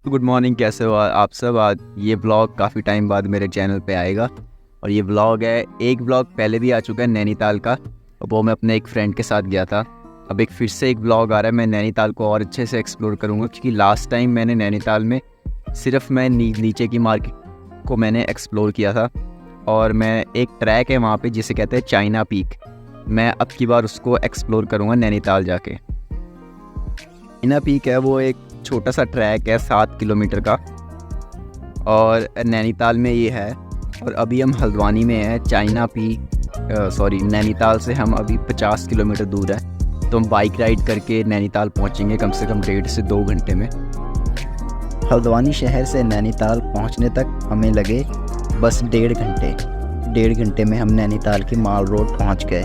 Good morning, कैसे हो आप सब। आज ये ब्लॉग काफ़ी टाइम बाद मेरे चैनल पे आएगा और ये ब्लॉग है, एक ब्लॉग पहले भी आ चुका है नैनीताल का, और वो मैं अपने एक फ्रेंड के साथ गया था। अब एक फिर से एक ब्लॉग आ रहा है। मैं नैनीताल को और अच्छे से एक्सप्लोर करूँगा, क्योंकि लास्ट टाइम मैंने नैनीताल में सिर्फ मैं नीचे की मार्केट को मैंने एक्सप्लोर किया था, और मैं एक ट्रैक है वहाँ पे जिसे कहते हैं चाइना पीक, मैं अब की बार उसको एक्सप्लोर करूँगा नैनीताल जाके। चाइना पीक है वो एक छोटा सा ट्रैक है 7 किलोमीटर का, और नैनीताल में ये है। और अभी हम हल्द्वानी में हैं। चाइना पीक नैनीताल से हम अभी 50 किलोमीटर दूर है, तो हम बाइक राइड करके नैनीताल पहुंचेंगे कम से कम 1.5 से 2 घंटे में। हल्द्वानी शहर से नैनीताल पहुंचने तक हमें लगे बस 1.5 घंटे में हम नैनीताल की माल रोड पहुंच गए।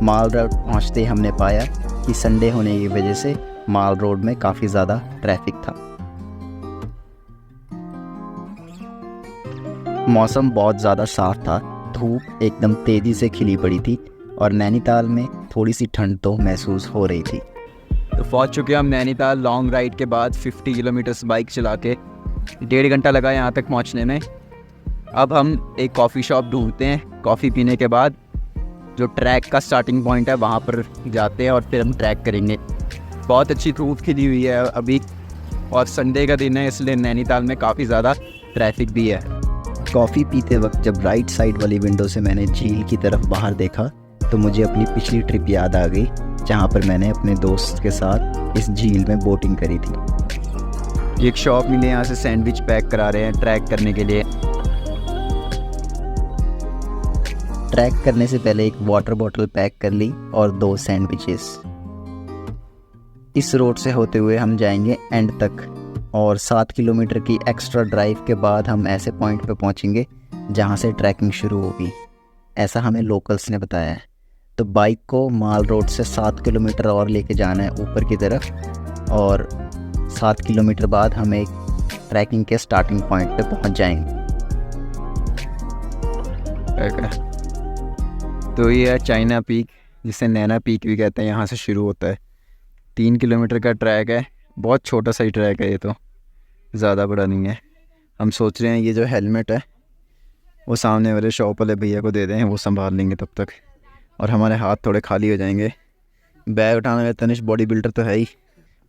माल रोड पहुंचते ही हमने पाया कि संडे होने की वजह से माल रोड में काफ़ी ज़्यादा ट्रैफिक था। मौसम बहुत ज़्यादा साफ था, धूप एकदम तेज़ी से खिली पड़ी थी और नैनीताल में थोड़ी सी ठंड तो महसूस हो रही थी। तो पहुंच चुके हम नैनीताल लॉन्ग राइड के बाद। 50 किलोमीटर्स बाइक चला के 1.5 घंटा लगा यहाँ तक पहुँचने में। अब हम एक कॉफ़ी शॉप ढूंढते हैं। कॉफ़ी पीने के बाद जो ट्रैक का स्टार्टिंग पॉइंट है वहाँ पर जाते हैं और फिर हम ट्रैक करेंगे। बहुत अच्छी धूप खिली हुई है अभी, और संडे का दिन है, इसलिए नैनीताल में काफ़ी ज़्यादा ट्रैफिक भी है। कॉफ़ी पीते वक्त जब राइट साइड वाली विंडो से मैंने झील की तरफ बाहर देखा तो मुझे अपनी पिछली ट्रिप याद आ गई, जहाँ पर मैंने अपने दोस्त के साथ इस झील में बोटिंग करी थी। एक शॉप मिले, यहाँ से सैंडविच पैक करा रहे हैं ट्रैक करने के लिए। ट्रैक करने से पहले एक वाटर बॉटल पैक कर ली और 2 सैंडविचेस। इस रोड से होते हुए हम जाएंगे एंड तक, और 7 किलोमीटर की एक्स्ट्रा ड्राइव के बाद हम ऐसे पॉइंट पे पहुंचेंगे जहां से ट्रैकिंग शुरू होगी, ऐसा हमें लोकल्स ने बताया है। तो बाइक को माल रोड से 7 किलोमीटर और लेके जाना है ऊपर की तरफ, और 7 किलोमीटर बाद हम एक ट्रैकिंग के स्टार्टिंग पॉइंट पे पहुंच जाएंगे। तो ये है चाइना पीक, जिसे नैना पीक भी कहते हैं। यहाँ से शुरू होता है। 3 किलोमीटर का ट्रैक है, बहुत छोटा सा ही ट्रैक है, ये तो ज़्यादा बड़ा नहीं है। हम सोच रहे हैं ये जो हेलमेट है वो सामने वाले शॉप वाले भैया को दे दें, वो संभाल लेंगे तब तक, और हमारे हाथ थोड़े खाली हो जाएंगे। बैग उठाने वाला तनिष बॉडी बिल्डर तो है ही,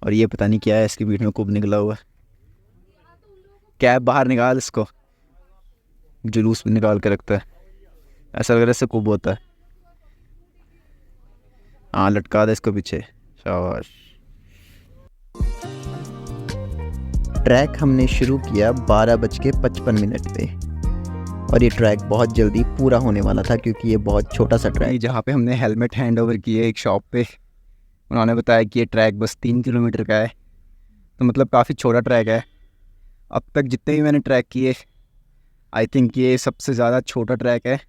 और ये पता नहीं क्या है, इसकी पीठ में कुब निकला हुआ। कैब बाहर निकाल, इसको जुलूस में निकाल के रखता है, ऐसा लग रहा है इससे कुब होता है। हाँ, लटका दे इसको पीछे, शाबाश। ट्रैक हमने शुरू किया 12:55 पे, और ये ट्रैक बहुत जल्दी पूरा होने वाला था क्योंकि ये बहुत छोटा सा ट्रैक। जहाँ पे हमने हेलमेट हैंड ओवर किए एक शॉप पे, उन्होंने बताया कि ये ट्रैक बस 3 किलोमीटर का है, तो मतलब काफ़ी छोटा ट्रैक है। अब तक जितने भी मैंने ट्रैक किए, आई थिंक ये सबसे ज़्यादा छोटा ट्रैक है।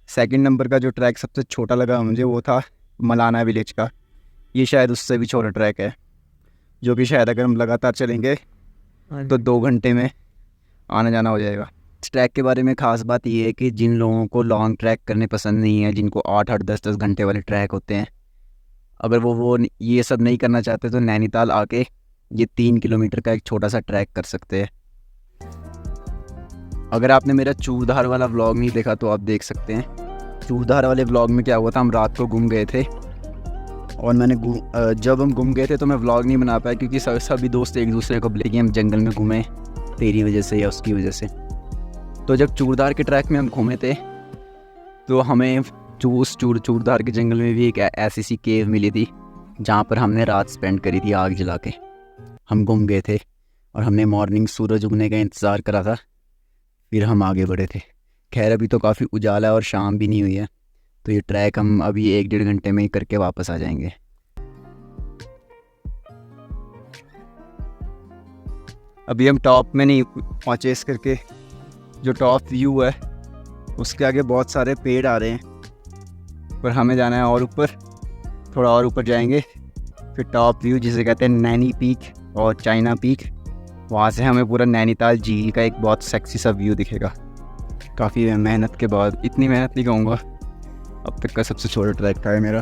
सेकंड नंबर का जो ट्रैक सबसे छोटा लगा मुझे वो था मलाना विलेज का। ये शायद उससे भी छोटा ट्रैक है, जो कि शायद अगर हम लगातार चलेंगे तो 2 घंटे में आना जाना हो जाएगा। इस ट्रैक के बारे में ख़ास बात ये है कि जिन लोगों को लॉन्ग ट्रैक करने पसंद नहीं है, जिनको 8-8 10-10 घंटे वाले ट्रैक होते हैं, अगर वो ये सब नहीं करना चाहते तो नैनीताल आके ये 3 किलोमीटर का एक छोटा सा ट्रैक कर सकते हैं। अगर आपने मेरा चूरधार वाला व्लॉग नहीं देखा तो आप देख सकते हैं। चूरधार वाले व्लॉग में क्या हुआ था, हम रात को घूम गए थे, और जब हम घूम गए थे तो मैं व्लॉग नहीं बना पाया क्योंकि सभी दोस्त एक दूसरे को बोले कि हम जंगल में घूमें तेरी वजह से या उसकी वजह से। तो जब चूरधार के ट्रैक में हम घूमे थे तो हमें चूरधार के जंगल में भी एक ऐसी सी केव मिली थी जहाँ पर हमने रात स्पेंड करी थी आग जला के। हम घूम गए थे और हमने मॉर्निंग सूरज उगने का इंतज़ार करा था, फिर हम आगे बढ़े थे। खैर अभी तो काफ़ी उजाला और शाम भी नहीं हुई है, तो ये ट्रैक हम अभी 1-1.5 घंटे में ही करके वापस आ जाएंगे। अभी हम टॉप में नहीं पहुँचे, इस करके जो टॉप व्यू है उसके आगे बहुत सारे पेड़ आ रहे हैं, पर हमें जाना है और ऊपर, थोड़ा और ऊपर जाएंगे, फिर टॉप व्यू जिसे कहते हैं नैनी पीक और चाइना पीक, वहाँ से हमें पूरा नैनीताल झील का एक बहुत सेक्सी सा व्यू दिखेगा। काफ़ी मेहनत के बाद, इतनी मेहनत नहीं कहूँगा, अब तक का सबसे छोटा ट्रैक था मेरा,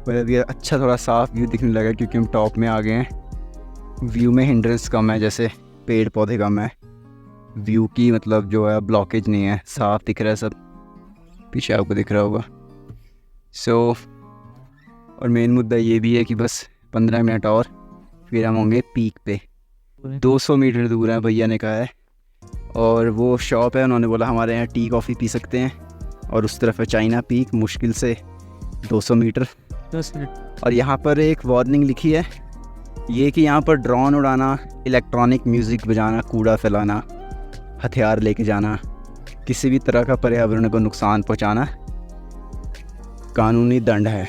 पर अभी अच्छा थोड़ा साफ व्यू दिखने लगा क्योंकि हम टॉप में आ गए हैं। व्यू में हिंड्रेंस कम है, जैसे पेड़ पौधे कम है, व्यू की मतलब जो है ब्लॉकेज नहीं है, साफ दिख रहा है सब, पीछे आपको दिख रहा होगा। और मेन मुद्दा ये भी है कि बस 15 मिनट और फिर हम होंगे पीक पे। 200 मीटर दूर है भैया ने कहा है, और वो शॉप है, उन्होंने बोला हमारे यहाँ टी कॉफ़ी पी सकते हैं, और उस तरफ है चाइना पीक, मुश्किल से 200 मीटर। 10 मिनट। और यहाँ पर एक वार्निंग लिखी है ये कि यहाँ पर ड्रोन उड़ाना, इलेक्ट्रॉनिक म्यूज़िक बजाना, कूड़ा फैलाना, हथियार लेके जाना, किसी भी तरह का पर्यावरण को नुकसान पहुँचाना कानूनी दंड है।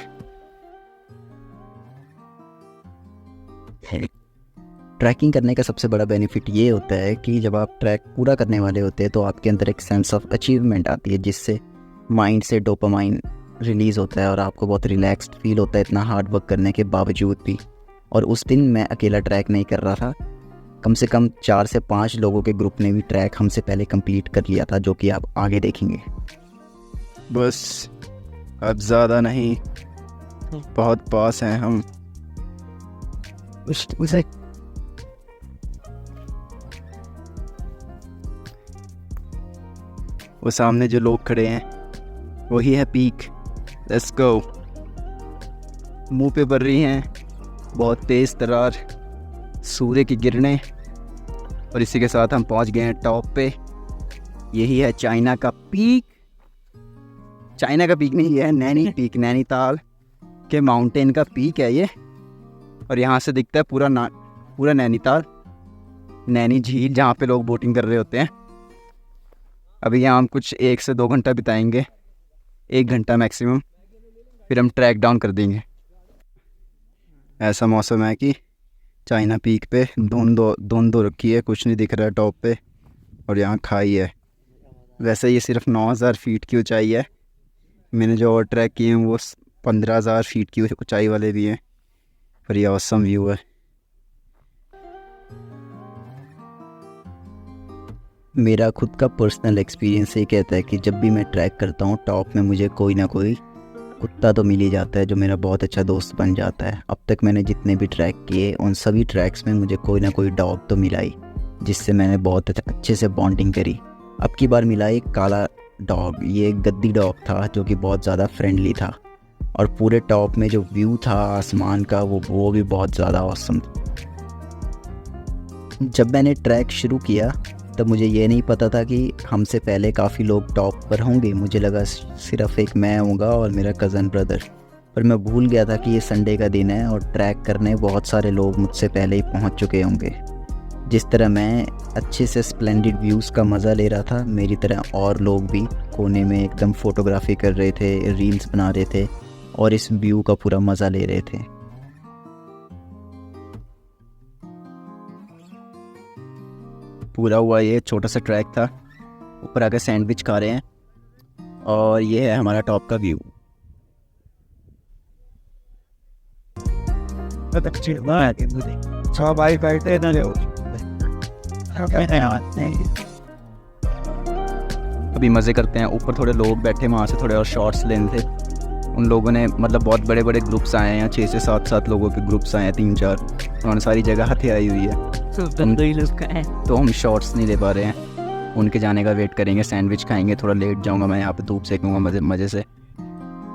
ट्रैकिंग करने का सबसे बड़ा बेनिफिट ये होता है कि जब आप ट्रैक पूरा करने वाले होते हैं तो आपके अंदर एक सेंस ऑफ अचीवमेंट आती है, जिससे माइंड से डोपामाइन रिलीज़ होता है और आपको बहुत रिलैक्स्ड फील होता है इतना हार्ड वर्क करने के बावजूद भी। और उस दिन मैं अकेला ट्रैक नहीं कर रहा था, कम से कम 4 से 5 लोगों के ग्रुप ने भी ट्रैक हमसे पहले कंप्लीट कर लिया था, जो कि आप आगे देखेंगे। बस अब ज़्यादा नहीं, बहुत पास हैं हम। उसे वो सामने जो लोग खड़े हैं वही है पीक। Let's go. मुंह पे बढ़ रही हैं बहुत तेज़ तरार सूर्य की किरणें, और इसी के साथ हम पहुंच गए हैं टॉप पे। यही है चाइना का पीक। चाइना का पीक नहीं, ये है नैनी पीक, नैनीताल के माउंटेन का पीक है ये। और यहाँ से दिखता है पूरा नैनीताल, नैनी झील, जहाँ पे लोग बोटिंग कर रहे होते हैं। अभी यहाँ हम कुछ 1 से 2 घंटा बिताएंगे, 1 घंटा मैक्सिमम, फिर हम ट्रैक डाउन कर देंगे। ऐसा मौसम है कि चाइना पीक पे धुंध हो रखी है, कुछ नहीं दिख रहा है टॉप पे, और यहाँ खाई है। वैसे ये सिर्फ 9000 फीट की ऊंचाई है। मैंने जो और ट्रैक किए हैं वो 15000 फीट की ऊंचाई वाले भी हैं, पर ये ऑसम व्यू है। मेरा खुद का पर्सनल एक्सपीरियंस ये कहता है कि जब भी मैं ट्रैक करता हूँ टॉप में मुझे कोई ना कोई कुत्ता तो मिल ही जाता है, जो मेरा बहुत अच्छा दोस्त बन जाता है। अब तक मैंने जितने भी ट्रैक किए उन सभी ट्रैक्स में मुझे कोई ना कोई डॉग तो मिला ही, जिससे मैंने बहुत अच्छे से बॉन्डिंग करी। अब की बार मिला एक काला डॉग, ये एक गद्दी डॉग था जो कि बहुत ज़्यादा फ्रेंडली था, और पूरे टॉप में जो व्यू था आसमान का वो भी बहुत ज़्यादा ऑसम था। जब मैंने ट्रैक शुरू किया तब मुझे ये नहीं पता था कि हमसे पहले काफ़ी लोग टॉप पर होंगे। मुझे लगा सिर्फ एक मैं होऊंगा और मेरा कज़न ब्रदर, पर मैं भूल गया था कि ये संडे का दिन है और ट्रैक करने बहुत सारे लोग मुझसे पहले ही पहुंच चुके होंगे। जिस तरह मैं अच्छे से स्प्लेंडिड व्यूज़ का मज़ा ले रहा था, मेरी तरह और लोग भी कोने में एकदम फ़ोटोग्राफी कर रहे थे, रील्स बना रहे थे और इस व्यू का पूरा मज़ा ले रहे थे। पूरा हुआ ये छोटा सा ट्रैक था। ऊपर आकर सैंडविच खा रहे हैं, और ये है हमारा टॉप का व्यू। अभी मज़े करते हैं। ऊपर थोड़े लोग बैठे, वहाँ से थोड़े और शॉट्स लेने थे। उन लोगों ने मतलब बहुत बड़े बड़े ग्रुप्स आए हैं, 6 से 7 लोगों के ग्रुप्स आए हैं, 3-4। उन्होंने सारी जगह हथियाई हुई है, तो हम शॉट्स नहीं ले पा रहे हैं। उनके जाने का वेट करेंगे, सैंडविच खाएंगे, थोड़ा लेट जाऊंगा मैं, यहाँ पे धूप सेकूंगा मज़े से।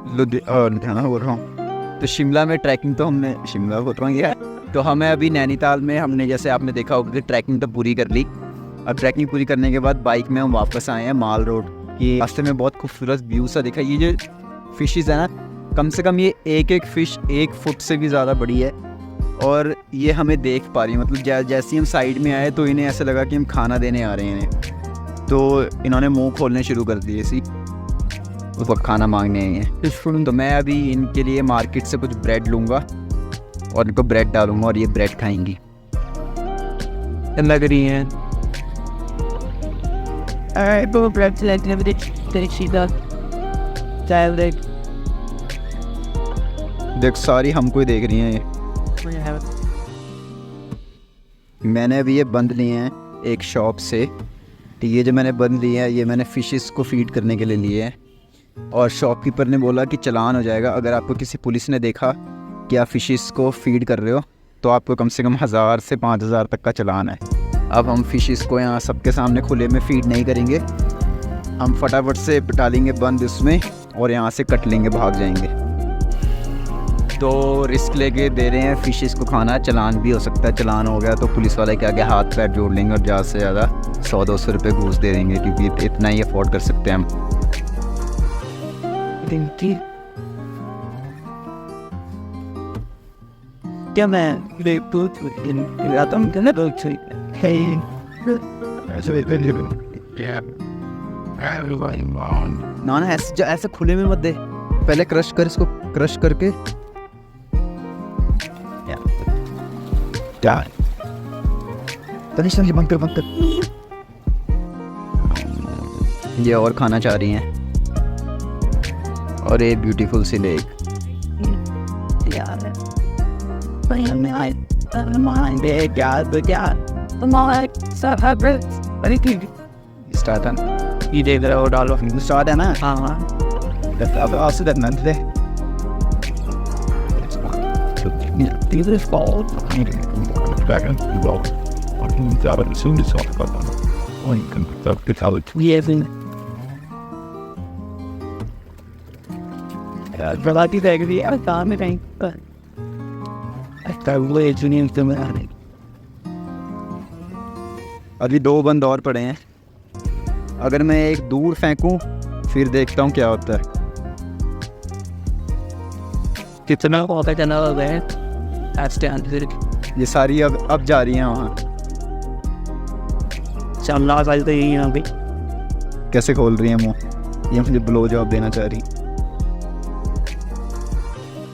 लुधियाना बोल रहा हूँ। तो शिमला में ट्रैकिंग तो हमने, शिमला बोल रहा हूँ यार, तो हमें अभी नैनीताल में हमने, जैसे आपने देखा होगा कि ट्रैकिंग तो पूरी कर ली। अब ट्रैकिंग पूरी करने के बाद बाइक में हम वापस आए हैं माल रोड की। रास्ते में बहुत खूबसूरत व्यू सा दिखा। ये जो फिशेज़ है ना, कम से कम ये एक फ़िश 1 फुट से भी ज़्यादा बड़ी है, और ये हमें देख पा रही है। मतलब जैसे ही हम साइड में आए तो इन्हें ऐसा लगा कि हम खाना देने आ रहे हैं इन्हें, तो इन्होंने मुंह खोलने शुरू कर दिए सी, उस वक्त खाना मांगने आई हैं। तो मैं अभी इनके लिए मार्केट से कुछ ब्रेड लूँगा और इनको ब्रेड डालूँगा और ये ब्रेड खाएंगी। लग रही है देख, सारी हमको ही देख रही हैं ये। मैंने अभी ये बंद लिए हैं एक शॉप से। तो ये जो मैंने बंद लिए हैं, ये मैंने फ़िशेस को फ़ीड करने के लिए लिए हैं, और शॉपकीपर ने बोला कि चालान हो जाएगा अगर आपको किसी पुलिस ने देखा कि आप फ़िशेस को फ़ीड कर रहे हो, तो आपको कम से कम 1000 से 5000 तक का चलान है। अब हम फिशेस को यहाँ सबके सामने खुले में फीड नहीं करेंगे, हम फटाफट से डालेंगे बंद इसमें और यहाँ से कट लेंगे, भाग जाएंगे। तो रिस्क लेके दे रहे हैं फिशेस को खाना। चलान भी हो सकता है, चलान हो गया तो पुलिस वाले के आगे हाथ पैर जोड़ लेंगे और ज़्यादा से ज़्यादा 100-200 रुपये घूस दे देंगे, क्योंकि इतना ही अफोर्ड कर सकते हैं हम। क्या मैं ना ऐसे खुले में मत दे, पहले क्रश कर इसको, क्रश करके बंद कर। ये और खाना चाह रही हैं। और ये ब्यूटीफुल सी लेक। ये देख रहे हो डालो स्टार्ट है ना। हाँ प्रभाती देख रही है काम में कहीं पर अभी 2 बंद और पड़े हैं। अगर मैं एक दूर फेंकूं फिर देखता हूँ क्या होता है। कितना होता चला हुआ है। ये सारी अब जा रही हैं वहाँ। चलना तो यही यहाँ पे कैसे खोल रही हैं मुँह, ये मुझे ब्लो जॉब देना चाह रही।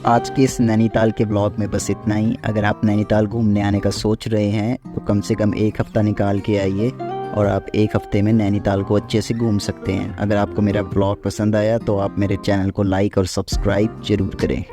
आज के इस नैनीताल के ब्लॉग में बस इतना ही। अगर आप नैनीताल घूमने आने का सोच रहे हैं तो कम से कम 1 हफ़्ता निकाल के आइए और आप 1 हफ़्ते में नैनीताल को अच्छे से घूम सकते हैं। अगर आपको मेरा ब्लॉग पसंद आया तो आप मेरे चैनल को लाइक और सब्सक्राइब ज़रूर करें।